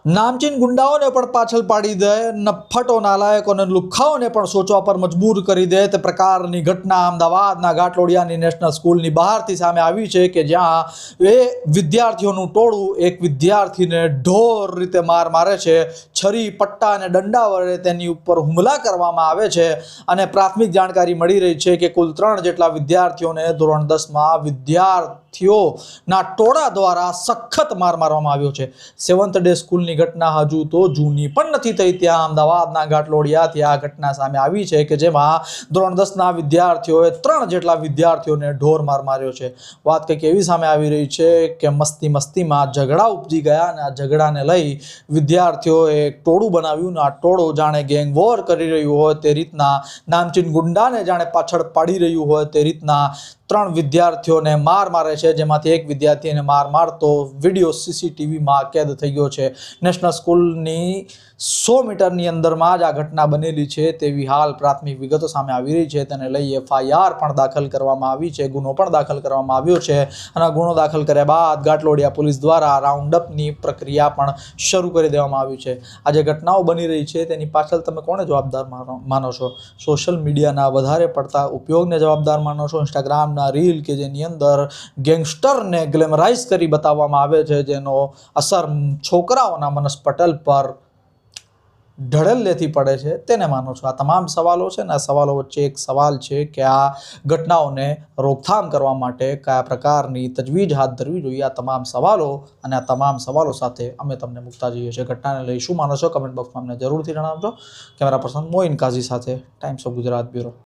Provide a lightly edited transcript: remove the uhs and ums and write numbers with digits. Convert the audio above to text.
નામચીન ગુંડાઓને પણ પાછળ પાડી દે, નફ્ફટો નાલાયકોને લુખ્ખાઓને પણ સોચવા પર મજબૂર કરી દે તે પ્રકારની ઘટના અમદાવાદના ઘાટલોડિયાની નેશનલ સ્કૂલની બહારથી સામે આવી છે કે જ્યાં એ વિદ્યાર્થીઓનું ટોળું એક વિદ્યાર્થીને ઢોર રીતે મારે છે, છરી, પટ્ટા અને દંડા વડે તેની ઉપર હુમલા કરવામાં આવે છે અને પ્રાથમિક જાણકારી મળી રહી છે કે કુલ 3 જેટલા વિદ્યાર્થીઓને ધોરણ 10માં વિદ્યાર્થીઓના ટોળા દ્વારા સખત મારવામાં આવ્યો છે। 7th ડે સ્કૂલની ઘટના હજુ તો જૂની પણ નથી થઈ ત્યાં અમદાવાદના ઘાટલોડિયાથી આ ઘટના સામે આવી છે કે જેમાં ધોરણ 10ના વિદ્યાર્થીઓએ 3 જેટલા વિદ્યાર્થીઓને ઢોર માર્યો છે। વાત કંઈક એવી સામે આવી રહી છે કે મસ્તીમાં ઝઘડા ઉપજી ગયા અને આ ઝઘડાને લઈ વિદ્યાર્થીઓએ એક ટોળું બનાવ્યું અને આ ટોળું જાણે ગેંગ વોર કરી રહ્યું હોય તે રીતના, નામચીન ગુંડાને જાણે પાછળ પાડી રહ્યું હોય તે રીતના 3 વિદ્યાર્થીઓને મારે છે, જેમાંથી એક વિદ્યાર્થીને મારતો વિડીયો સીસીટીવીમાં કેદ થઈ ગયો છે। નેશનલ સ્કૂલની 100 મીટરની અંદરમાં જ આ ઘટના બનેલી છે તેવી હાલ પ્રાથમિક વિગતો સામે આવી રહી છે। તેને લઈ FIR પણ દાખલ કરવામાં આવી છે, ગુનો પણ દાખલ કરવામાં આવ્યો છે અને ગુનો દાખલ કર્યા બાદ ઘાટલોડિયા પોલીસ દ્વારા રાઉન્ડ અપની પ્રક્રિયા પણ શરૂ કરી દેવામાં આવી છે। આ જે ઘટનાઓ બની રહી છે તેની પાછળ તમે કોને જવાબદાર માનો છો? સોશિયલ મીડિયાના વધારે પડતા ઉપયોગને જવાબદાર માનો છો? ઇન્સ્ટાગ્રામના રીલ કે જેની અંદર ગેંગસ્ટરને ગ્લેમરાઇઝ કરી બતાવવામાં આવે છે, જેનો અસર છોકરાઓના મનસ્પટલ પર ઢળેલેથી પડે છે, તેને માનો છો? આ તમામ સવાલો છે ને આ સવાલો વચ્ચે એક સવાલ છે કે આ ઘટનાઓને રોકથામ કરવા માટે કયા પ્રકારની તજવીજ હાથ ધરવી જોઈએ? આ તમામ સવાલો અને આ તમામ સવાલો સાથે અમે તમને મૂકતા જઈએ છીએ। ઘટનાને લઈ શું માનો છો? કમેન્ટ બોક્સમાં અમને જરૂરથી જણાવજો। કેમેરા પર્સન મોઇન કાઝી સાથે, ટાઈમ્સ ઓફ ગુજરાત બ્યુરો।